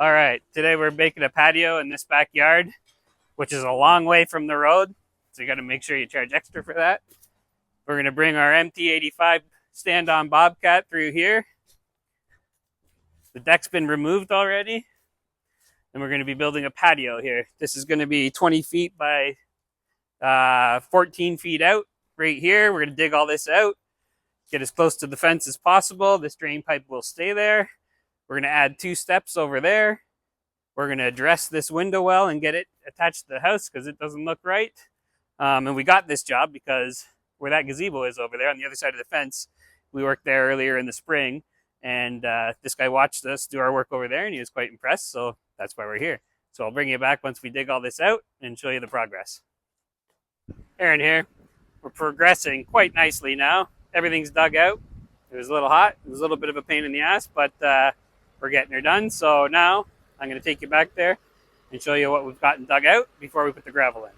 All right, today we're making a patio in this backyard, which is a long way from the road. So you got to make sure you charge extra for that. We're going to bring our MT85 stand-on Bobcat through here. The deck's been removed already. And we're going to be building a patio here. This is going to be 20 feet by 14 feet out right here. We're going to dig all this out, get as close to the fence as possible. This drain pipe will stay there. We're going to add 2 steps over there. We're going to address this window well and get it attached to the house because it doesn't look right. And we got this job because where that gazebo is over there on the other side of the fence, we worked there earlier in the spring. And this guy watched us do our work over there and he was quite impressed. So that's why we're here. So I'll bring you back once we dig all this out and show you the progress. Aaron here. We're progressing quite nicely now. Everything's dug out. It was a little hot. It was a little bit of a pain in the ass, but we're getting her done. So now I'm going to take you back there and show you what we've gotten dug out before we put the gravel in.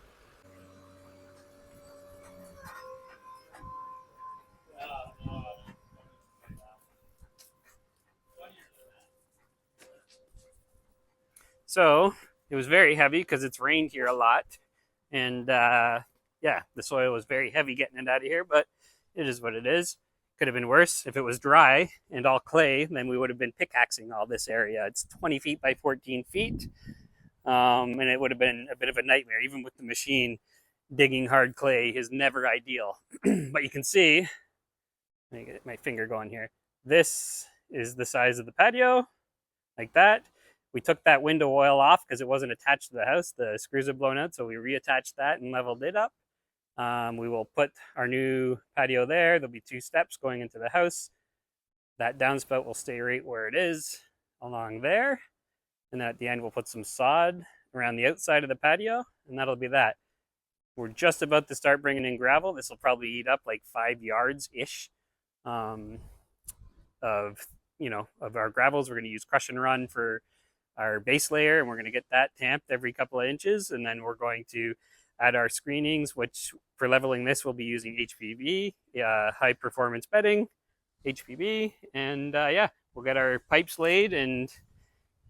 So it was very heavy because it's rained here a lot. And yeah, the soil was very heavy getting it out of here, but it is what it is. Could have been worse. If it was dry and all clay, then we would have been pickaxing all this area. It's 20 feet by 14 feet. And it would have been a bit of a nightmare. Even with the machine, digging hard clay is never ideal. But you can see, let me get my finger going here. This is the size of the patio, like that. We took that window oil off because it wasn't attached to the house. The screws are blown out, so we reattached that and leveled it up. We will put our new patio there. There'll be 2 steps going into the house. That downspout will stay right where it is along there. And then at the end, we'll put some sod around the outside of the patio, and that'll be that. We're just about to start bringing in gravel. This will probably eat up like 5 yards-ish of our gravels. We're going to use crush and run for our base layer, and we're going to get that tamped every couple of inches, and then we're going to add our screenings, which for leveling this we'll be using HPB, high performance bedding, HPB, and yeah, we'll get our pipes laid and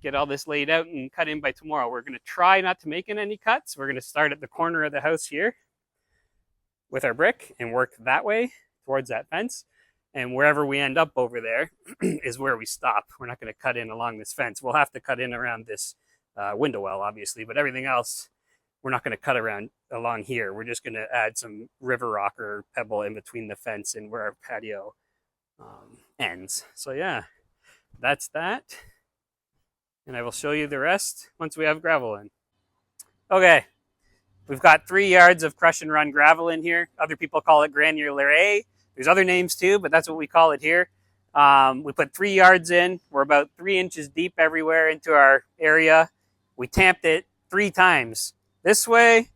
get all this laid out and cut in by tomorrow. We're going to try not to make any cuts. We're going to start at the corner of the house here with our brick and work that way towards that fence. And wherever we end up over there is where we stop. We're not going to cut in along this fence. We'll have to cut in around this window well, obviously, but everything else, we're not going to cut around along here. We're just going to add some river rock or pebble in between the fence and where our patio ends. So yeah, that's that. And I will show you the rest once we have gravel in. Okay, we've got 3 yards of crush and run gravel in here. Other people call it granular A. There's other names too, but that's what we call it here. We put 3 yards in. We're about 3 inches deep everywhere into our area. We tamped it 3 times. This way,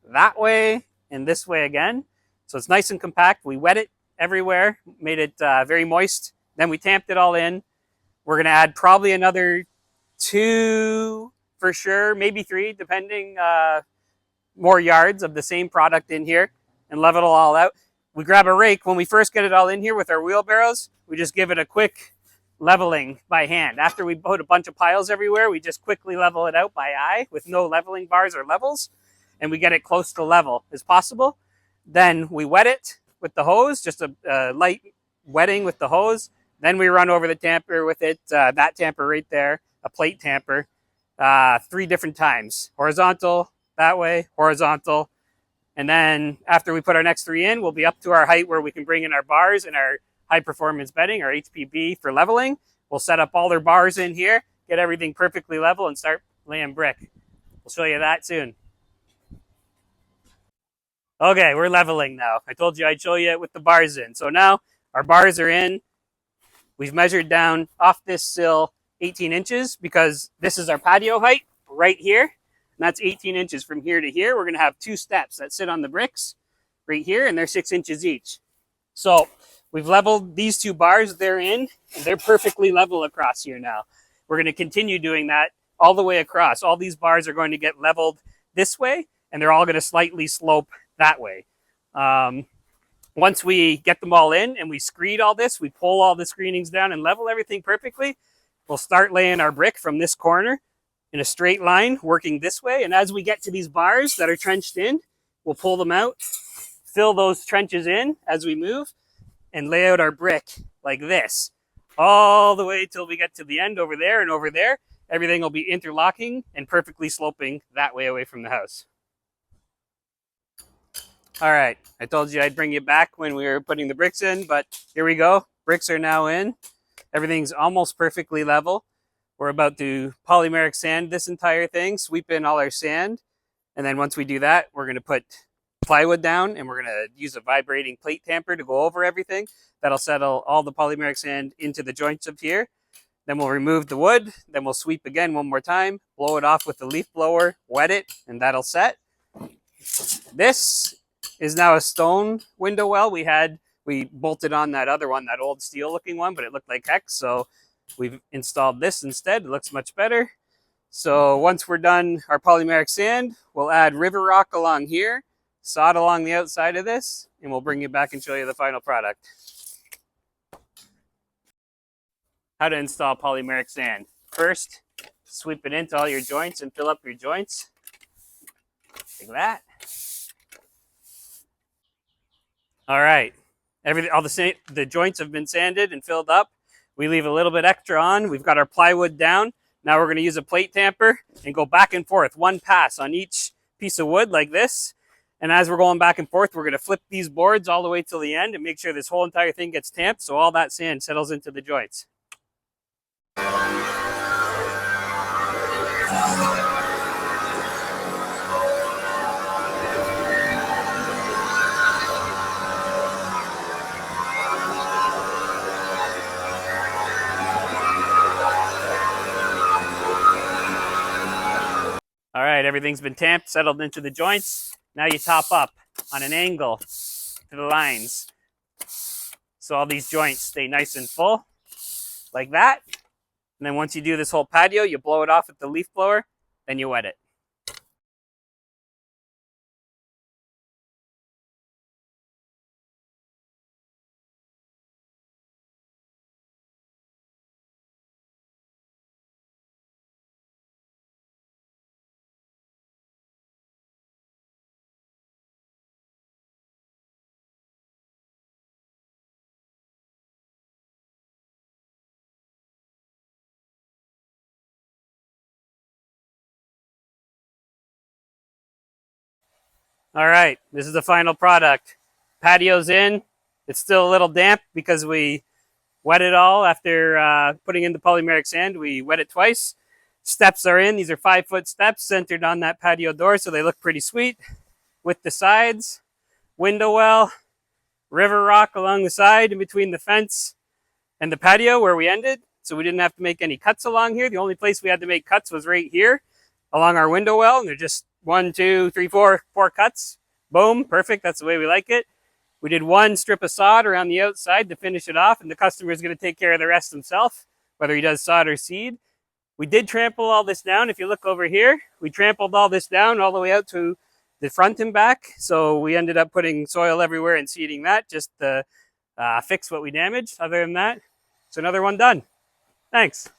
that way, and this way again. So it's nice and compact. We wet it everywhere, made it very moist. Then we tamped it all in. We're going to add probably another 2 for sure, maybe 3, depending, more yards of the same product in here and level it all out. We grab a rake. When we first get it all in here with our wheelbarrows, we just give it a quick leveling by hand. After we put a bunch of piles everywhere, we just quickly level it out by eye with no leveling bars or levels, and we get it close to level as possible. Then we wet it with the hose, just a light wetting with the hose. Then we run over the tamper with it, that tamper right there, a plate tamper, 3 different times. Horizontal, that way, horizontal. And then after we put our next 3 in, we'll be up to our height where we can bring in our bars and our high performance bedding, our HPB for leveling. We'll set up all their bars in here, get everything perfectly level, and start laying brick. We'll show you that soon. Okay, we're leveling now. I told you I'd show you it with the bars in. So now our bars are in. We've measured down off this sill 18 inches because this is our patio height right here. And that's 18 inches from here to here. We're going to have 2 steps that sit on the bricks right here, and they're 6 inches each. So we've leveled these 2 bars. They're in, and they're perfectly level across here now. We're going to continue doing that all the way across. All these bars are going to get leveled this way, and they're all going to slightly slope that way. Once we get them all in and we screed all this, we pull all the screenings down and level everything perfectly, we'll start laying our brick from this corner in a straight line working this way. And as we get to these bars that are trenched in, we'll pull them out, fill those trenches in as we move, and lay out our brick like this all the way till we get to the end over there and over there. Everything will be interlocking and perfectly sloping that way away from the house. All right, I told you I'd bring you back when we were putting the bricks in, but here we go. Bricks are now in. Everything's almost perfectly level. We're about to polymeric sand this entire thing, sweep in all our sand, and then once we do that, we're going to put plywood down and we're going to use a vibrating plate tamper to go over everything. That'll settle all the polymeric sand into the joints of here. Then we'll remove the wood, then we'll sweep again one more time, blow it off with the leaf blower, wet it, and that'll set. This is now a stone window well. We bolted on that other one, that old steel looking one, but it looked like heck, so we've installed this instead. It looks much better. So once we're done our polymeric sand, we'll add river rock along here, sod along the outside of this, and we'll bring you back and show you the final product. How to install polymeric sand. First, sweep it into all your joints and fill up your joints like that. All right, all the joints have been sanded and filled up. We leave a little bit extra on. We've got our plywood down. Now we're going to use a plate tamper and go back and forth, one pass on each piece of wood like this. And as we're going back and forth, we're going to flip these boards all the way till the end and make sure this whole entire thing gets tamped so all that sand settles into the joints. All right, everything's been tamped, settled into the joints. Now you top up on an angle to the lines. So all these joints stay nice and full, like that. And then once you do this whole patio, you blow it off with the leaf blower, then you wet it. All right, this is the final product. Patio's in. It's still a little damp because we wet it all after putting in the polymeric sand. We wet it twice. Steps are in. These are 5-foot steps centered on that patio door, so they look pretty sweet. With the sides, window well, river rock along the side in between the fence and the patio where we ended. So we didn't have to make any cuts along here. The only place we had to make cuts was right here along our window well, and they're just 1, 2, 3, 4 cuts. Boom, perfect. That's the way we like it. We did one strip of sod around the outside to finish it off, and the customer is going to take care of the rest himself, whether he does sod or seed. We did trample all this down. If you look over here, we trampled all this down all the way out to the front and back. So we ended up putting soil everywhere and seeding that just to fix what we damaged. Other than that, it's another one done. Thanks.